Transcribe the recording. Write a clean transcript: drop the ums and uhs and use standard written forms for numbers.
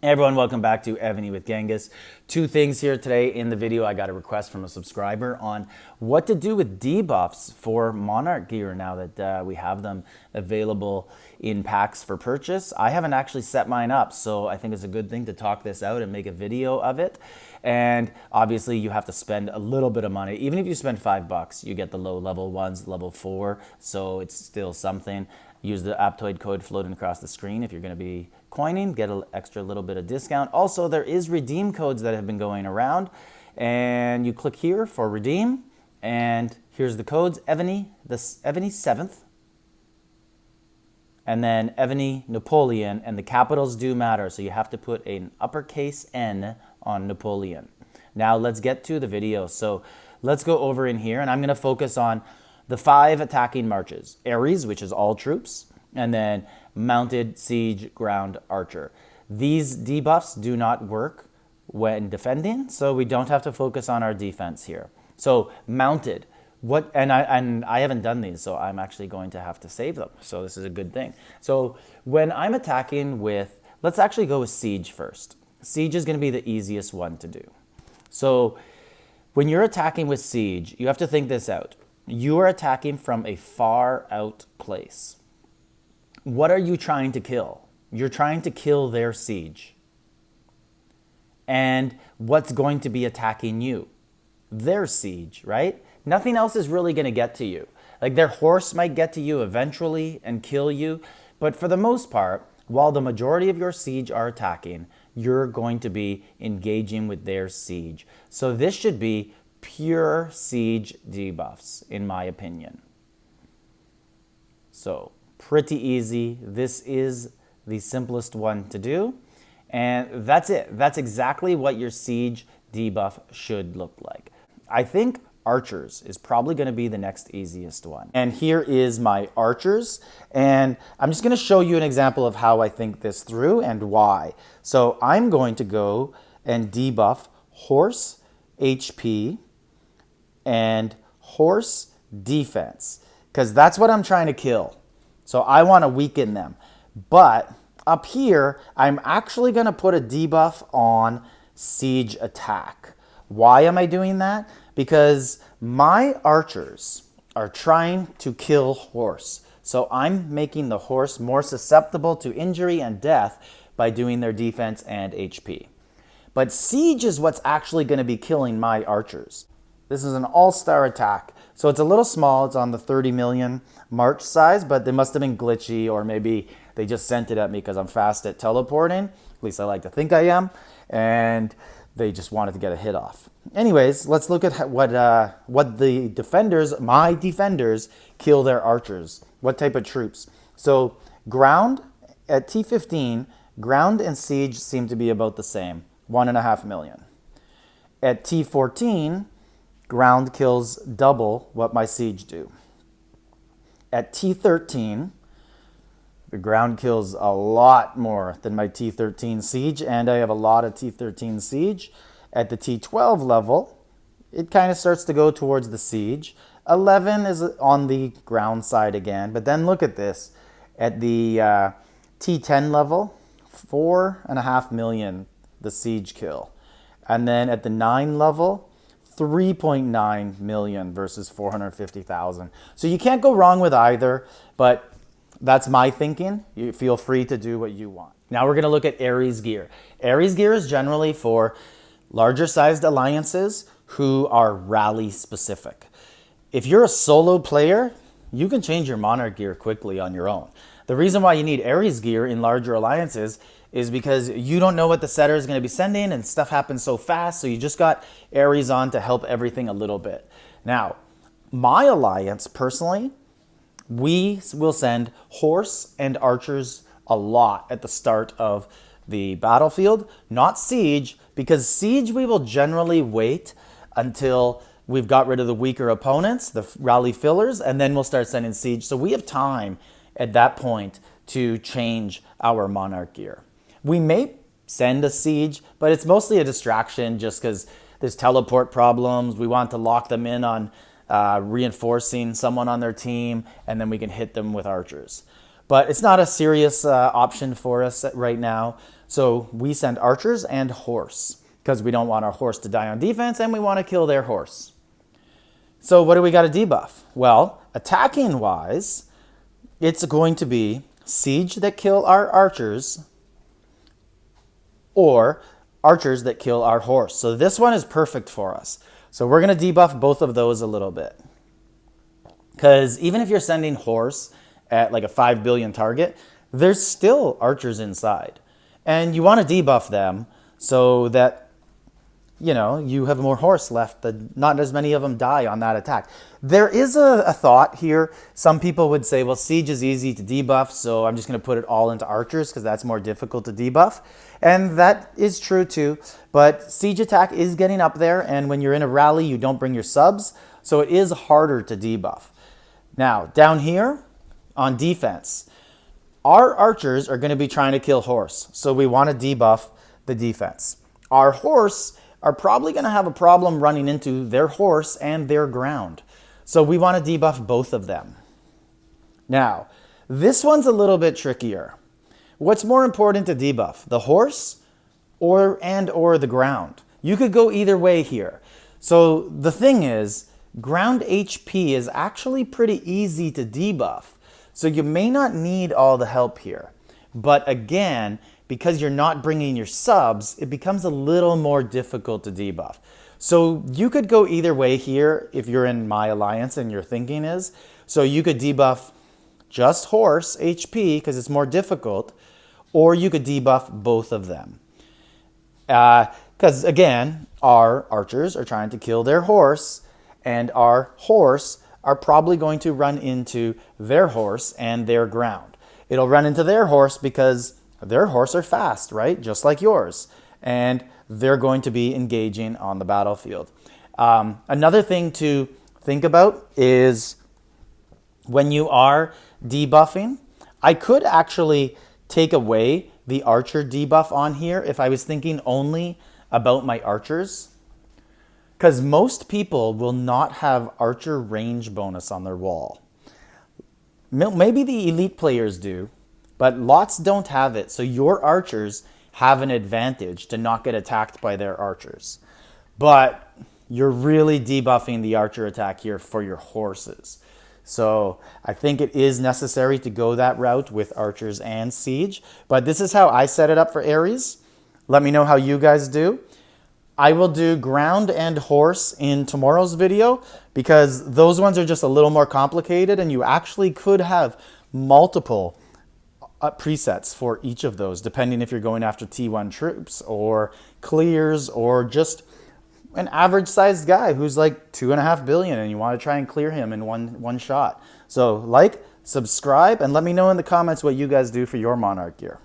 Hey everyone, welcome back to Evony with Genghis. Two things here today in the video. I got a request from a subscriber on what to do with debuffs for Monarch gear now that we have them available in packs for purchase. I haven't actually set mine up, so I think it's a good thing to talk this out and make a video of it. And obviously you have to spend a little bit of money. Even if you spend $5, you get the low level ones, level 4, so it's still something. Use the Aptoide code floating across the screen if you're going to be coining, get an extra little bit of discount. Also, there is redeem codes that have been going around, and you click here for redeem, and here's the codes: Evony, Evony 7th, and then Evony Napoleon, and the capitals do matter, so you have to put an uppercase N on Napoleon. Now let's get to the video. So let's go over in here, and I'm going to focus on the 5 attacking marches: Ares, which is all troops, and then mounted, siege, ground, archer. These debuffs do not work when defending, so we don't have to focus on our defense here. So mounted, and I haven't done these, so I'm actually going to have to save them. So this is a good thing. So when I'm attacking with, let's actually go with siege first. Siege is going to be the easiest one to do. So when you're attacking with siege, you have to think this out. You are attacking from a far out place. What are you trying to kill? You're trying to kill their siege. And what's going to be attacking you? Their siege, right? Nothing else is really going to get to you. Like their horse might get to you eventually and kill you, but for the most part, while the majority of your siege are attacking, you're going to be engaging with their siege. So this should be pure siege debuffs, in my opinion. So pretty easy. This is the simplest one to do, and that's it. That's exactly what your siege debuff should look like. I think archers is probably going to be the next easiest one. And here is my archers, and I'm just going to show you an example of how I think this through and why. So I'm going to go and debuff horse HP and horse defense, because that's what I'm trying to kill. So I want to weaken them. But up here, I'm actually going to put a debuff on siege attack. Why am I doing that? Because my archers are trying to kill horse. So I'm making the horse more susceptible to injury and death by doing their defense and HP. But siege is what's actually going to be killing my archers. This is an all-star attack. So it's a little small. It's on the 30 million March size, but they must have been glitchy, or maybe they just sent it at me because I'm fast at teleporting. At least I like to think I am. And they just wanted to get a hit off. Anyways, let's look at what the defenders, my defenders, kill their archers. What type of troops? So ground at T15, ground and siege seem to be about the same, 1.5 million. At T14, ground kills double what my siege do. At T13, the ground kills a lot more than my T13 siege, and I have a lot of T13 siege. At the T12 level, it kind of starts to go towards the siege. 11 is on the ground side again, but then look at this. At the T10 level, 4.5 million the siege kill. And then at the 9 level, 3.9 million versus 450,000. So you can't go wrong with either, but that's my thinking. You feel free to do what you want. Now we're going to look at Ares gear. Ares gear is generally for larger sized alliances who are rally specific. If you're a solo player, you can change your Monarch gear quickly on your own. The reason why you need Ares gear in larger alliances is because you don't know what the setter is going to be sending, and stuff happens so fast, so you just got Ares on to help everything a little bit. Now, my alliance, personally, we will send horse and archers a lot at the start of the battlefield, not siege, because siege we will generally wait until we've got rid of the weaker opponents, the rally fillers, and then we'll start sending siege. So we have time at that point to change our Monarch gear. We may send a siege, but it's mostly a distraction just because there's teleport problems. We want to lock them in on reinforcing someone on their team, and then we can hit them with archers. but it's not a serious option for us right now. So we send archers and horse because we don't want our horse to die on defense and we want to kill their horse. So what do we got to debuff? Well, attacking wise, it's going to be siege that kill our archers or archers that kill our horse. So this one is perfect for us. So we're going to debuff both of those a little bit. Because even if you're sending horse at like a 5 billion target, there's still archers inside. And you want to debuff them so that, you know, you have more horse left, that not as many of them die on that attack. There is a thought here. Some people would say, well, siege is easy to debuff, so I'm just going to put it all into archers because that's more difficult to debuff. And that is true too. But siege attack is getting up there, and when you're in a rally, you don't bring your subs, so it is harder to debuff. Now, down here on defense, our archers are going to be trying to kill horse, so we want to debuff the defense. Our horse are probably going to have a problem running into their horse and their ground. So we want to debuff both of them. Now, this one's a little bit trickier. What's more important to debuff, the horse or the ground? You could go either way here. So the thing is, ground HP is actually pretty easy to debuff. So you may not need all the help here. But again, because you're not bringing your subs, it becomes a little more difficult to debuff. So you could go either way here if you're in my alliance and your thinking is. So you could debuff just horse HP because it's more difficult, or you could debuff both of them. Because again, our archers are trying to kill their horse, and our horse are probably going to run into their horse and their ground. It'll run into their horse because their horse are fast, right? Just like yours. And they're going to be engaging on the battlefield. Another thing to think about is when you are debuffing, I could actually take away the archer debuff on here if I was thinking only about my archers. Because most people will not have archer range bonus on their wall. Maybe the elite players do, but lots don't have it. So your archers have an advantage to not get attacked by their archers. But you're really debuffing the archer attack here for your horses. So I think it is necessary to go that route with archers and siege. But this is how I set it up for Ares. Let me know how you guys do. I will do ground and horse in tomorrow's video because those ones are just a little more complicated and you actually could have multiple presets for each of those, depending if you're going after T1 troops or clears or just an average sized guy who's like 2.5 billion and you want to try and clear him in one shot. So like, subscribe, and let me know in the comments what you guys do for your Monarch gear.